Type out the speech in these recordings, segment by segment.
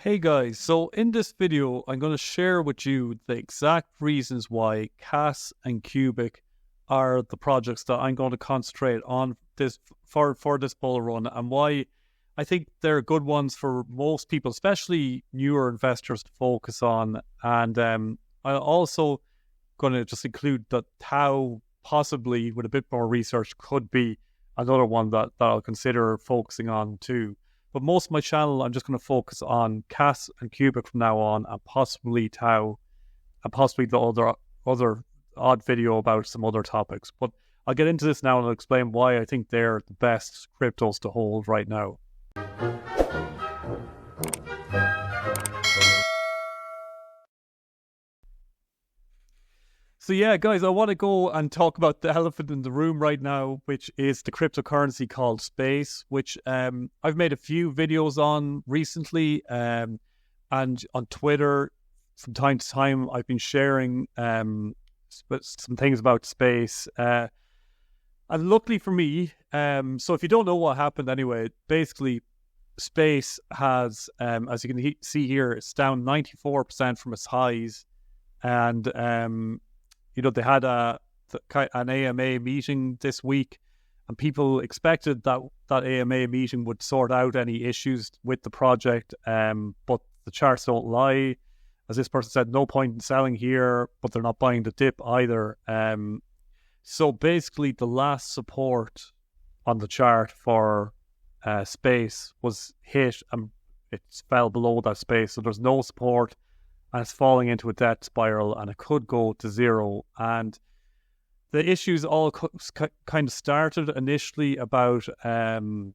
Hey guys, so in this video, I'm going to share with you the exact reasons why KAS and QUBIC are the projects that I'm going to concentrate on this for this bull run, and why I think they're good ones for most people, especially newer investors, to focus on. And I'm also going to just include that TAO, possibly with a bit more research, could be another one that I'll consider focusing on too. But most of my channel, I'm just going to focus on KAS and QUBIC from now on, and possibly TAO, and possibly the other odd video about some other topics. But I'll get into this now and I'll explain why I think they're the best cryptos to hold right now. So yeah, guys, I want to go and talk about the elephant in the room right now, which is the cryptocurrency called Space, which I've made a few videos on recently, and on Twitter from time to time I've been sharing some things about Space. And luckily for me, so if you don't know what happened anyway, basically Space has, as you can see here, it's down 94% from its highs, and they had an AMA meeting this week, and people expected that AMA meeting would sort out any issues with the project. But the charts don't lie. As this person said, no point in selling here, but they're not buying the dip either. So basically, the last support on the chart for Space was hit, and it fell below that space. So there's no support, and it's falling into a debt spiral, and it could go to zero. And the issues all kind of started initially about the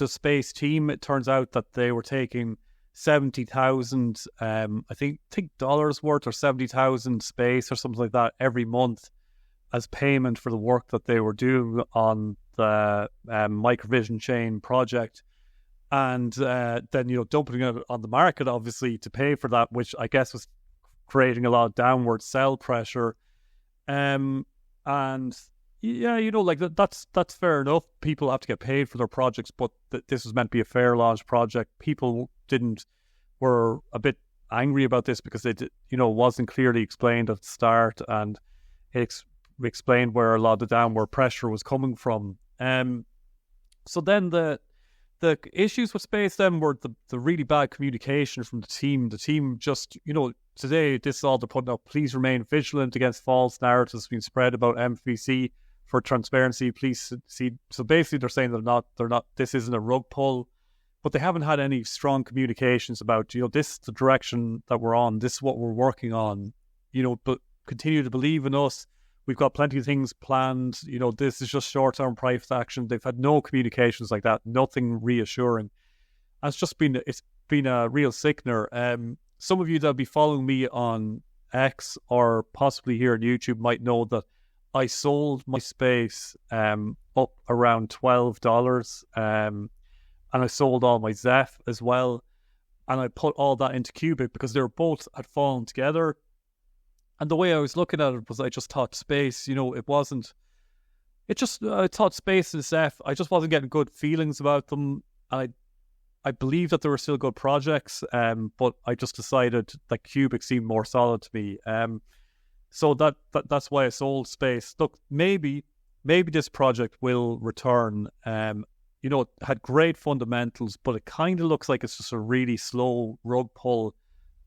Space team. It turns out that they were taking 70,000, I think dollars worth, or 70,000 Space or something like that every month as payment for the work that they were doing on the microvision chain project. And then, dumping it on the market, obviously, to pay for that, which I guess was creating a lot of downward sell pressure. And yeah, that's fair enough. People have to get paid for their projects, but this was meant to be a fair launch project. People were a bit angry about this because it wasn't clearly explained at the start, and it explained where a lot of the downward pressure was coming from. So then the issues with Space then were the really bad communication from the team. The team just, today, this is all they're putting up. Please remain vigilant against false narratives being spread about MVC for transparency. Please see. So basically, they're saying they're not. This isn't a rug pull, but they haven't had any strong communications about, this is the direction that we're on. This is what we're working on. But continue to believe in us. We've got plenty of things planned. This is just short-term price action. They've had no communications like that, nothing reassuring. And it's been a real sickener. Some of you that'll be following me on X or possibly here on YouTube might know that I sold my Space up around $12, and I sold all my Zeph as well, and I put all that into QUBIC because they were both had fallen together. And the way I was looking at it was, I just thought Space, I thought Space and Zeph, I just wasn't getting good feelings about them. I believe that they were still good projects, but I just decided that QUBIC seemed more solid to me. So that's why I sold Space. Look, maybe this project will return. It had great fundamentals, but it kind of looks like it's just a really slow rug pull,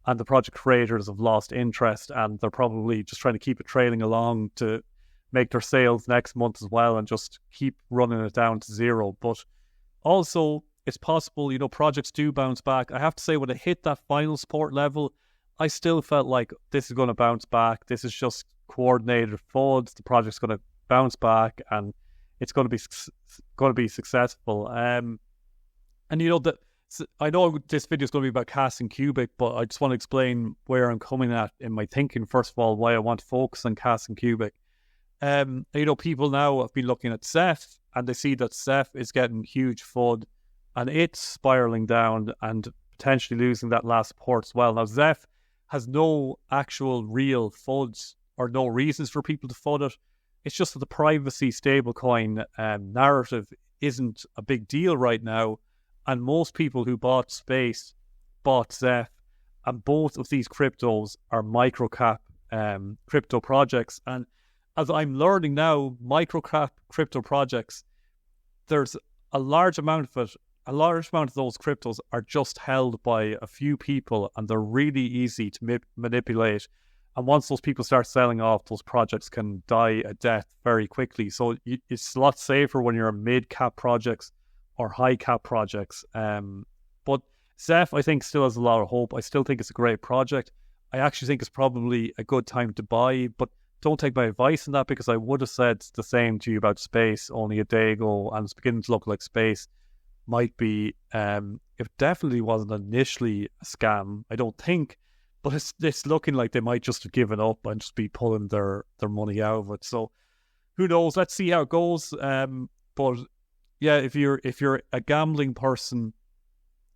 and the project creators have lost interest, and they're probably just trying to keep it trailing along to make their sales next month as well, and just keep running it down to zero. But also, it's possible, projects do bounce back. I have to say, when it hit that final support level, I still felt like this is going to bounce back. This is just coordinated FUDs. The project's going to bounce back, and it's going to be successful. I know this video is going to be about KAS and QUBIC, but I just want to explain where I'm coming at in my thinking. First of all, why I want to focus on KAS and QUBIC. People now have been looking at Zeph, and they see that Zeph is getting huge FUD, and it's spiraling down and potentially losing that last support as well. Now, Zeph has no actual real FUDs or no reasons for people to FUD it. It's just that the privacy stablecoin narrative isn't a big deal right now. And most people who bought Space bought Zeph, and both of these cryptos are microcap crypto projects. And as I'm learning now, microcap crypto projects, there's a large amount of it. A large amount of those cryptos are just held by a few people, and they're really easy to manipulate. And once those people start selling off, those projects can die a death very quickly. So it's a lot safer when you're in mid-cap projects or high-cap projects. But Zeph, I think, still has a lot of hope. I still think it's a great project. I actually think it's probably a good time to buy, but don't take my advice on that, because I would have said the same to you about Space only a day ago, and it's beginning to look like Space might be, it definitely wasn't initially a scam, I don't think, but it's looking like they might just have given up and just be pulling their money out of it. So who knows? Let's see how it goes. But yeah, if you're a gambling person,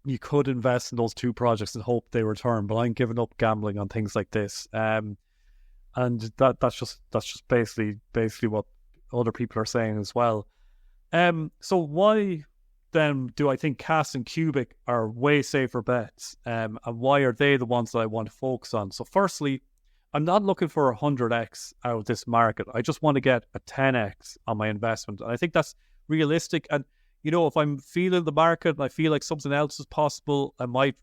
you could invest in those two projects and hope they return. But I'm giving up gambling on things like this. And that's just basically what other people are saying as well. So why then do I think KAS and QUBIC are way safer bets? And why are they the ones that I want to focus on? So firstly, I'm not looking for 100x out of this market. I just want to get a 10x on my investment. And I think that's realistic. And, you know, if I'm feeling the market and I feel like something else is possible, I might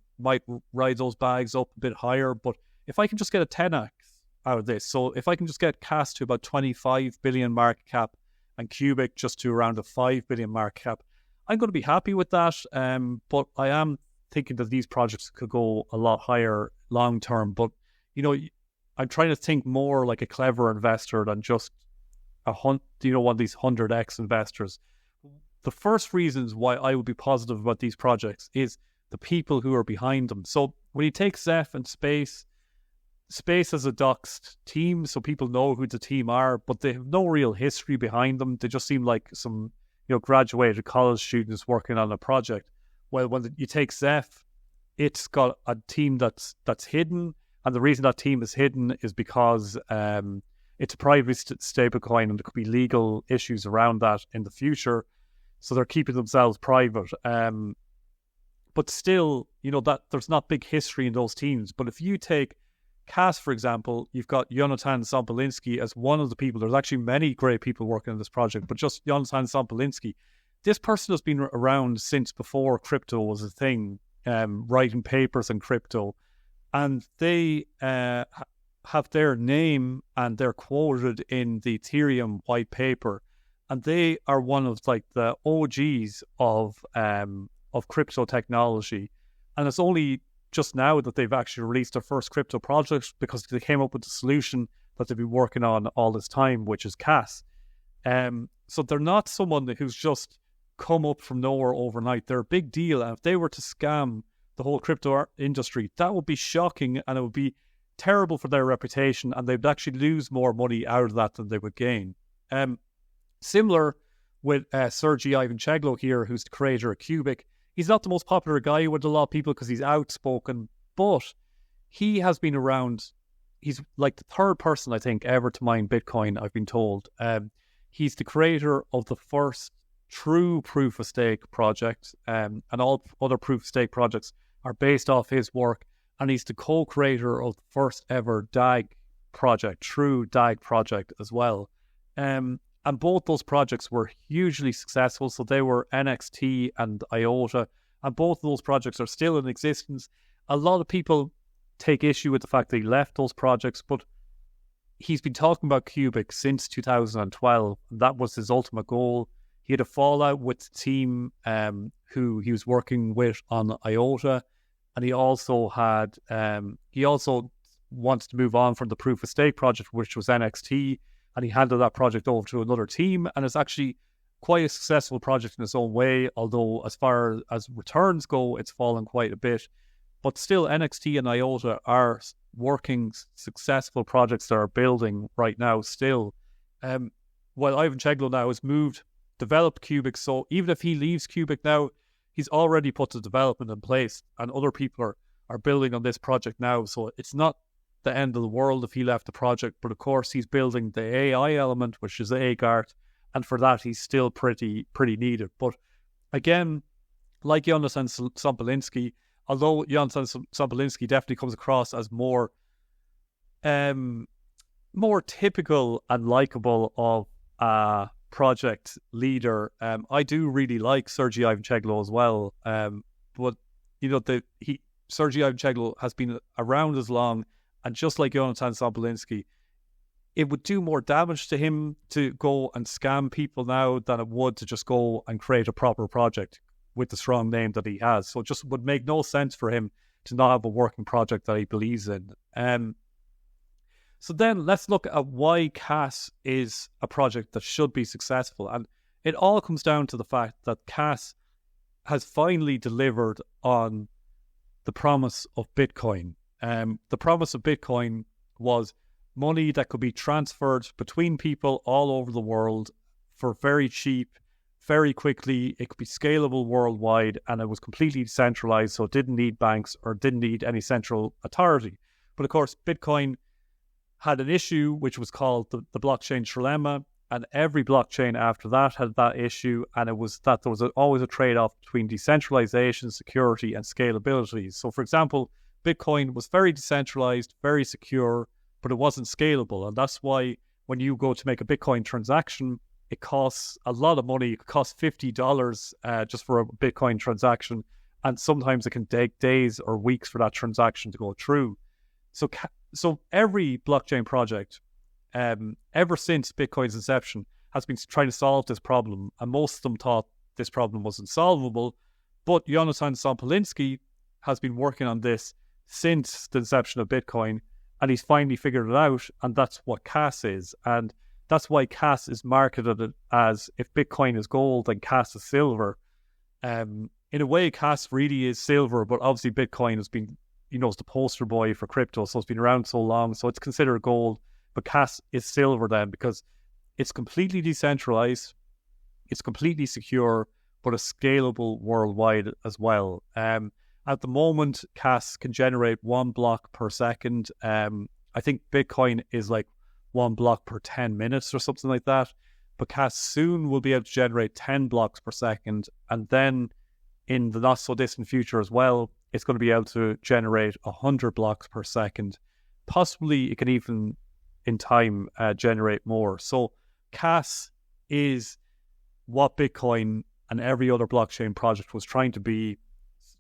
ride those bags up a bit higher. But if I can just get a 10x out of this, so if I can just get KAS to about 25 billion market cap and QUBIC just to around a 5 billion market cap, I'm going to be happy with that. But I am thinking that these projects could go a lot higher long term. But, you know, I'm trying to think more like a clever investor than just one of these 100x investors. The first reasons why I would be positive about these projects is the people who are behind them. So when you take Zeph and Space has a doxed team, so people know who the team are, but they have no real history behind them. They just seem like some, you know, graduated college students working on a project. Well, when you take Zeph, it's got a team that's hidden, and the reason that team is hidden is because it's a private stablecoin, and there could be legal issues around that in the future, so they're keeping themselves private. But still, you know, that there's not big history in those teams. But if you take KAS, for example, you've got Jonathan Sampolinski as one of the people. There's actually many great people working on this project, but just Jonathan Sampolinski. This person has been around since before crypto was a thing, writing papers on crypto. And they have their name and they're quoted in the Ethereum white paper. And they are one of like the OGs of crypto technology. And it's only just now that they've actually released their first crypto project, because they came up with the solution that they've been working on all this time, which is KAS. So they're not someone who's just come up from nowhere overnight. They're a big deal. And if they were to scam the whole crypto industry, that would be shocking, and it would be terrible for their reputation, and they'd actually lose more money out of that than they would gain. Similar with Sergey Ivancheglo here, who's the creator of QUBIC. He's not the most popular guy with a lot of people because he's outspoken, but he has been around. He's like the third person, I think, ever to mine Bitcoin, I've been told. He's the creator of the first true proof-of-stake project, and all other proof-of-stake projects are based off his work, and he's the co-creator of the first ever DAG project, true DAG project as well. And both those projects were hugely successful. So they were NXT and IOTA, and both of those projects are still in existence. A lot of people take issue with the fact that he left those projects, but he's been talking about QUBIC since 2012. And that was his ultimate goal. He had a fallout with the team who he was working with on IOTA, and he also wanted to move on from the proof of stake project, which was NXT. And he handed that project over to another team, and it's actually quite a successful project in its own way, although as far as returns go, it's fallen quite a bit. But still, NXT and IOTA are working, successful projects that are building right now still. While Ivancheglo now has developed QUBIC, so even if he leaves QUBIC now, he's already put the development in place, and other people are building on this project now. So it's not the end of the world if he left the project, but of course he's building the AI element, which is AGART, and for that he's still pretty needed. But again, like Jonathan Sampolinski, although Jonathan Sobolinski definitely comes across as more typical and likable of a project leader, I do really like Sergei Ivancheglo as well. But Sergei Ivancheglo has been around as long, and just like Jonathan Sobolinski, it would do more damage to him to go and scam people now than it would to just go and create a proper project with the strong name that he has. So it just would make no sense for him to not have a working project that he believes in. So then let's look at why KAS is a project that should be successful. And it all comes down to the fact that KAS has finally delivered on the promise of Bitcoin. The promise of Bitcoin was money that could be transferred between people all over the world for very cheap, very quickly. It could be scalable worldwide, and it was completely decentralized, so it didn't need banks or didn't need any central authority. But of course, Bitcoin had an issue which was called the blockchain trilemma, and every blockchain after that had that issue, and it was that there was always a trade-off between decentralization, security, and scalability. So, for example, Bitcoin was very decentralized, very secure, but it wasn't scalable, and that's why when you go to make a Bitcoin transaction, it costs a lot of money. It costs $50 just for a Bitcoin transaction, and sometimes it can take days or weeks for that transaction to go through. So every blockchain project, ever since Bitcoin's inception, has been trying to solve this problem, and most of them thought this problem was unsolvable. But Jonathan Sobolinski has been working on this since the inception of Bitcoin, and he's finally figured it out, and that's what KAS is. And that's why KAS is marketed as, if Bitcoin is gold, then KAS is silver. In a way, KAS really is silver, but obviously Bitcoin has been, is the poster boy for crypto, so it's been around so long, so it's considered gold. But KAS is silver then, because it's completely decentralized, it's completely secure, but it's scalable worldwide as well. At the moment, KAS can generate 1 block per second. I think Bitcoin is like 1 block per 10 minutes or something like that. But KAS soon will be able to generate 10 blocks per second. And then in the not so distant future as well, it's going to be able to generate 100 blocks per second. Possibly it can even in time generate more. So KAS is what Bitcoin and every other blockchain project was trying to be.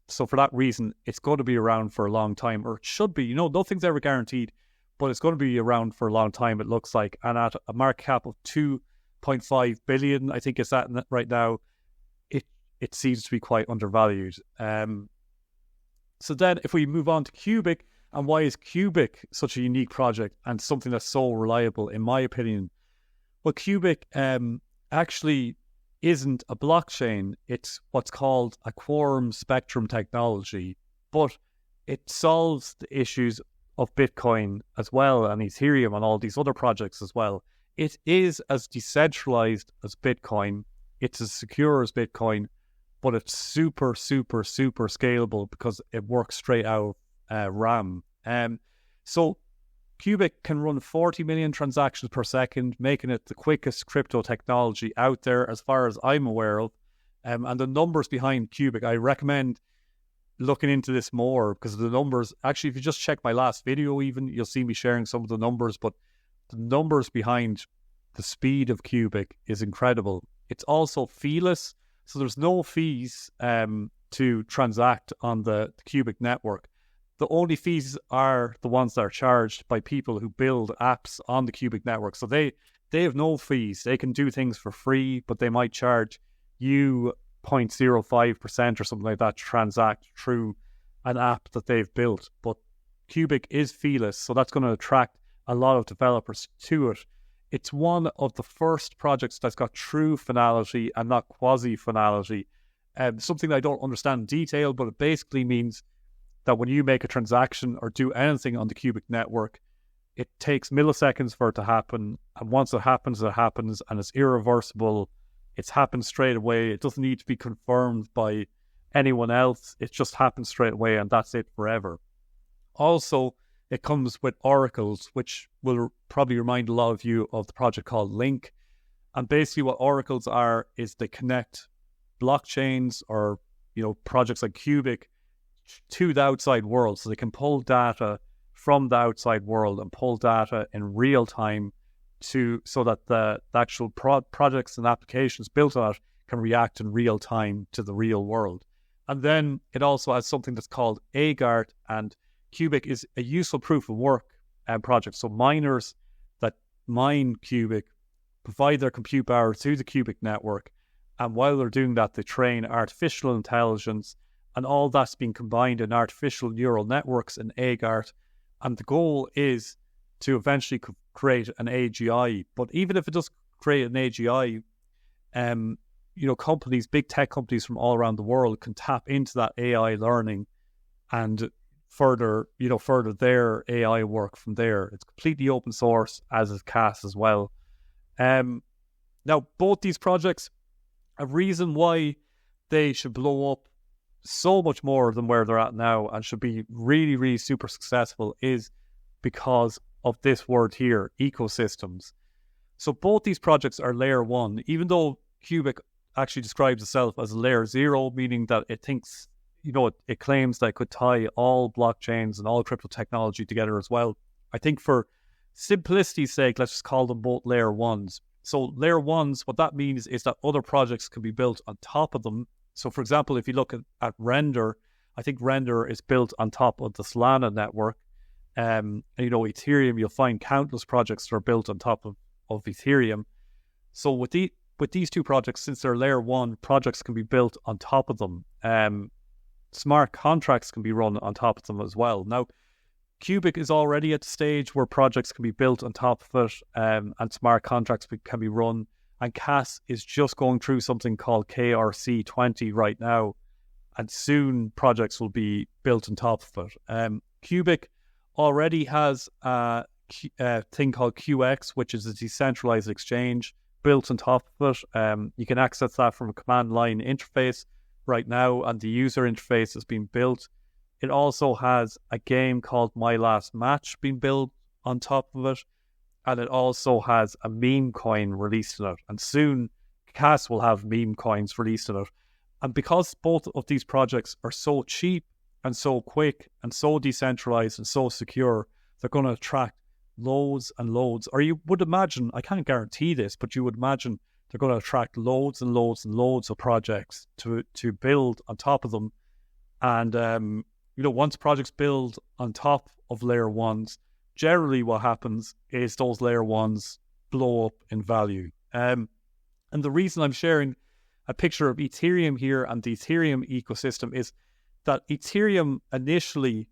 So for that reason, it's going to be around for a long time, or it should be. Nothing's ever guaranteed, but it's going to be around for a long time, it looks like. And at a market cap of 2.5 billion, I think it's at right now, it seems to be quite undervalued. So then if we move on to QUBIC, and why is QUBIC such a unique project and something that's so reliable, in my opinion? Well, QUBIC actually isn't a blockchain. It's what's called a quorum spectrum technology, but it solves the issues of Bitcoin as well, and Ethereum and all these other projects as well. It is as decentralized as Bitcoin. It's as secure as Bitcoin, but it's super, super, super scalable because it works straight out of RAM. So QUBIC can run 40 million transactions per second, making it the quickest crypto technology out there as far as I'm aware of. And the numbers behind QUBIC, I recommend looking into this more, because the numbers, actually, if you just check my last video even, you'll see me sharing some of the numbers, but the numbers behind the speed of QUBIC is incredible. It's also feeless, so there's no fees to transact on the QUBIC network. The only fees are the ones that are charged by people who build apps on the QUBIC network. So they have no fees. They can do things for free, but they might charge you 0.05% or something like that to transact through an app that they've built. But QUBIC is feeless, so that's going to attract a lot of developers to it. It's one of the first projects that's got true finality and not quasi-finality. Something that I don't understand in detail, but it basically means that when you make a transaction or do anything on the QUBIC network, it takes milliseconds for it to happen. And once it happens, and it's irreversible. It's happened straight away. It doesn't need to be confirmed by anyone else. It just happens straight away, and that's it forever. Also, it comes with oracles, which will probably remind a lot of you of the project called Link. And basically what oracles are is they connect blockchains or, projects like QUBIC to the outside world. So they can pull data from the outside world and pull data in real time so that the actual projects and applications built on it can react in real time to the real world. And then it also has something that's called AGART, and QUBIC is a useful proof of work project. So miners that mine QUBIC provide their compute power to the QUBIC network, and while they're doing that, they train artificial intelligence, and all that's being combined in artificial neural networks in AGART. And the goal is to eventually create an AGI. But even if it does create an AGI, companies, big tech companies from all around the world can tap into that AI learning and further their AI work from there. It's completely open source, as is KAS as well. Now, both these projects, a reason why they should blow up so much more than where they're at now and should be really, really super successful is because of this word here, ecosystems. So both these projects are layer 1, even though QUBIC actually describes itself as layer 0, meaning that it thinks, it claims that it could tie all blockchains and all crypto technology together as well. I think for simplicity's sake, let's just call them both layer 1s. So layer 1s, what that means is that other projects can be built on top of them. So for example, if you look at Render, I think Render is built on top of the Solana network. And Ethereum, you'll find countless projects that are built on top of Ethereum. So with these two projects, since they're layer 1, projects can be built on top of them. Smart contracts can be run on top of them as well. Now, QUBIC is already at the stage where projects can be built on top of it, and smart contracts can be run. And KAS is just going through something called KRC20 right now, and soon projects will be built on top of it. QUBIC already has a thing called QX, which is a decentralized exchange built on top of it. You can access that from a command line interface right now, and the user interface has been built. It also has a game called My Last Match being built on top of it, and it also has a meme coin released in it. And soon, KAS will have meme coins released in it. And because both of these projects are so cheap and so quick and so decentralized and so secure, they're going to attract loads and loads. Or you would imagine, I can't guarantee this, but you would imagine they're going to attract loads and loads and loads of projects to build on top of them. And once projects build on top of layer 1s, generally what happens is those layer 1s blow up in value. And the reason I'm sharing a picture of Ethereum here and the Ethereum ecosystem is that Ethereum initially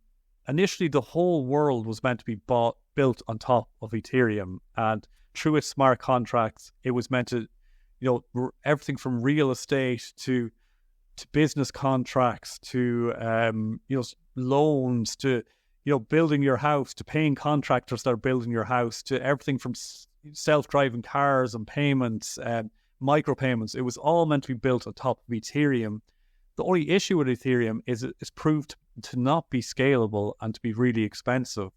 the whole world was meant to be built on top of Ethereum, and through its smart contracts, it was meant to, everything from real estate to business contracts to loans to building your house, to paying contractors that are building your house, to everything from self-driving cars and payments, micropayments. It was all meant to be built on top of Ethereum. The only issue with Ethereum is it's proved to not be scalable and to be really expensive.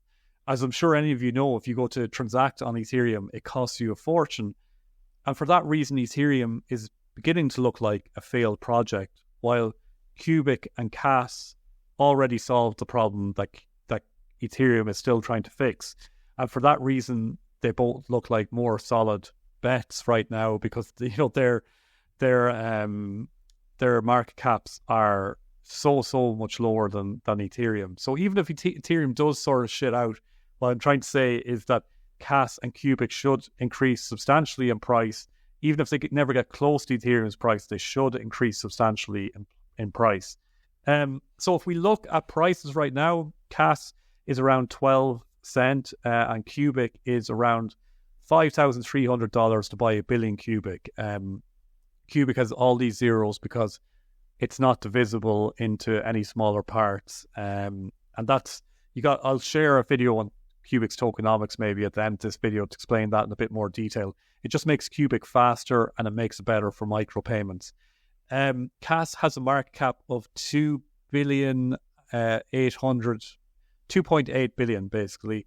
As I'm sure any of you know, if you go to transact on Ethereum, it costs you a fortune. And for that reason, Ethereum is beginning to look like a failed project, while QUBIC and KAS already solved the problem that Ethereum is still trying to fix. And for that reason, they both look like more solid bets right now, because their market caps are so much lower than Ethereum. So even if Ethereum does sort of shit out, what I'm trying to say is that KAS and QUBIC should increase substantially in price. Even if they never get close to Ethereum's price, they should increase substantially in price. So if we look at prices right now, KAS is around 12 cents and QUBIC is around $5,300 to buy a billion QUBIC. QUBIC has all these zeros because it's not divisible into any smaller parts. And that's, I'll share a video on QUBIC's tokenomics maybe at the end of this video to explain that in a bit more detail. It just makes QUBIC faster and it makes it better for micropayments. KAS has a market cap of 2.8 billion basically,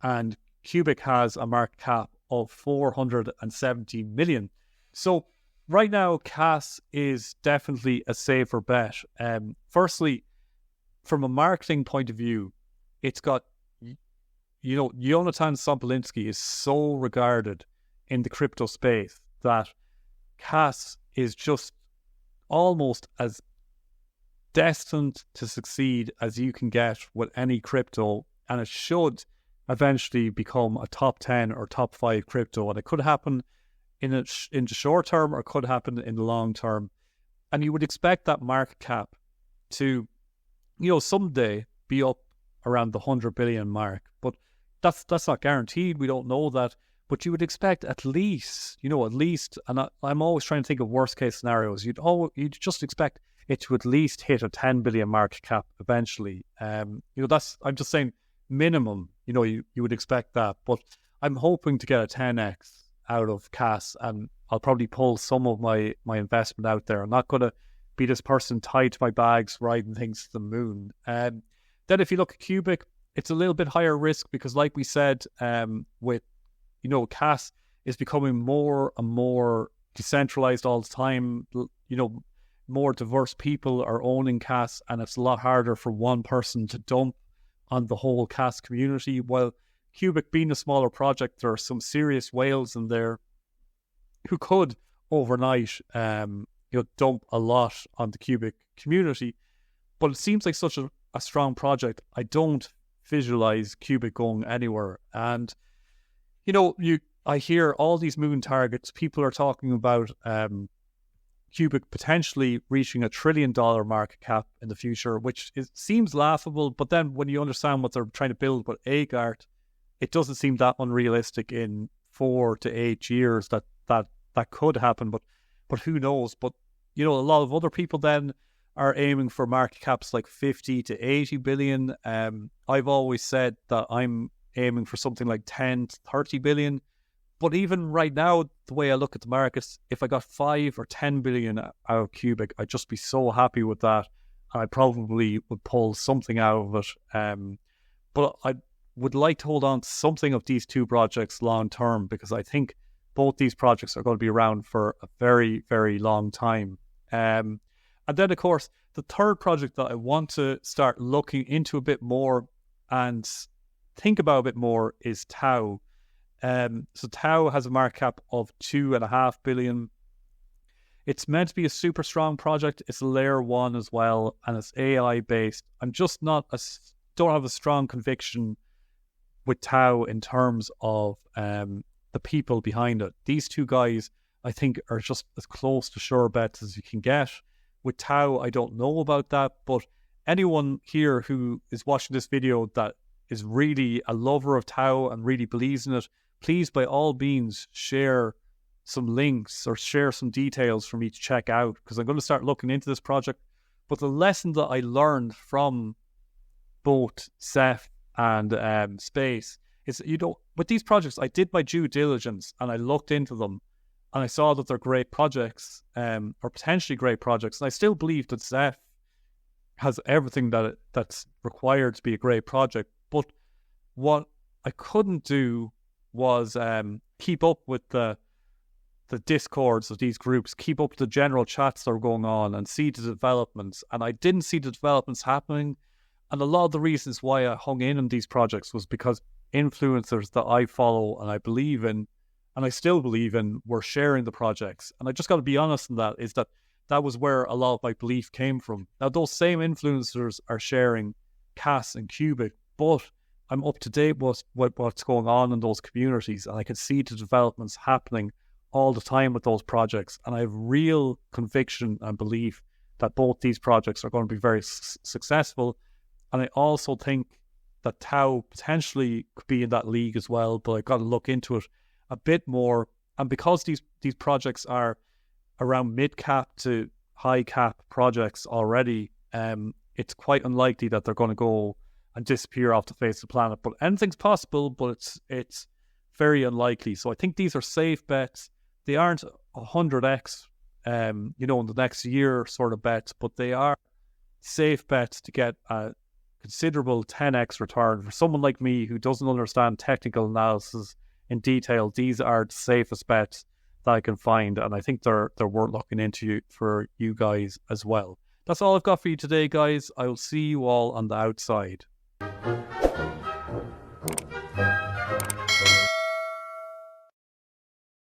and QUBIC has a market cap of 470 million. So right now, KAS is definitely a safer bet. Firstly, from a marketing point of view, it's got, Jonathan Sobolinski is so regarded in the crypto space that KAS is just almost as destined to succeed as you can get with any crypto, and it should eventually become a top 10 or top 5 crypto, and it could happen in the short term or it could happen in the long term. And you would expect that market cap to, someday be up around the 100 billion mark, but that's not guaranteed. We don't know that, but you would expect at least, and I'm always trying to think of worst case scenarios. You'd just expect it to at least hit a 10 billion market cap eventually. I'm just saying minimum, you would expect that, but I'm hoping to get a 10x out of KAS, and I'll probably pull some of my investment out there. I'm not going to be this person tied to my bags riding things to the moon. Then if you look at QUBIC, it's a little bit higher risk because, like we said, with KAS is becoming more and more decentralized all the time. More diverse people are owning KAS, and it's a lot harder for one person to dump on the whole KAS community. While QUBIC being a smaller project, there are some serious whales in there who could overnight dump a lot on the QUBIC community. But it seems like such a strong project. I don't visualize QUBIC going anywhere. And I hear all these moving targets. People are talking about QUBIC potentially reaching $1 trillion market cap in the future, which seems laughable. But then when you understand what they're trying to build with AGART, it doesn't seem that unrealistic in 4 to 8 years that could happen. But who knows? But a lot of other people then are aiming for market caps like 50 to 80 billion. I've always said that I'm aiming for something like 10 to 30 billion. But even right now, the way I look at the markets, if I got 5 or 10 billion out of QUBIC, I'd just be so happy with that. I probably would pull something out of it. But I would like to hold on to something of these two projects long term, because I think both these projects are going to be around for a very, very long time. And then, of course, the third project that I want to start looking into a bit more and think about a bit more is TAO. So TAO has a market cap of 2.5 billion. It's meant to be a super strong project. It's layer 1 as well, and it's AI based. I'm just don't have a strong conviction with TAO in terms of the people behind it. These two guys, I think, are just as close to sure bets as you can get. With TAO, I don't know about that, but anyone here who is watching this video that is really a lover of TAO and really believes in it, please, by all means, share some links or share some details for me to check out, because I'm going to start looking into this project. But the lesson that I learned from both Ceph and Space is, with these projects, I did my due diligence and I looked into them, and I saw that they're great projects, or potentially great projects. And I still believe that Ceph has everything that's required to be a great project. But what I couldn't do was keep up with the discords of these groups, keep up with the general chats that are going on, and see the developments. And I didn't see the developments happening. And a lot of the reasons why I hung in on these projects was because influencers that I follow and I believe in, and I still believe in, were sharing the projects. And I just got to be honest in that, is that was where a lot of my belief came from. Now, those same influencers are sharing KAS and QUBIC, but I'm up to date with what's going on in those communities, and I can see the developments happening all the time with those projects. And I have real conviction and belief that both these projects are going to be very successful. And I also think that TAO potentially could be in that league as well, but I've got to look into it a bit more. And because these projects are around mid-cap to high-cap projects already, it's quite unlikely that they're going to go and disappear off the face of the planet. But anything's possible, but it's very unlikely. So I think these are safe bets. They aren't 100x, in the next year sort of bets, but they are safe bets to get a considerable 10x return. For someone like me who doesn't understand technical analysis in detail, these are the safest bets that I can find, and I think they're worth looking into for you guys as well. That's all I've got for you today, guys. I will see you all on the outside.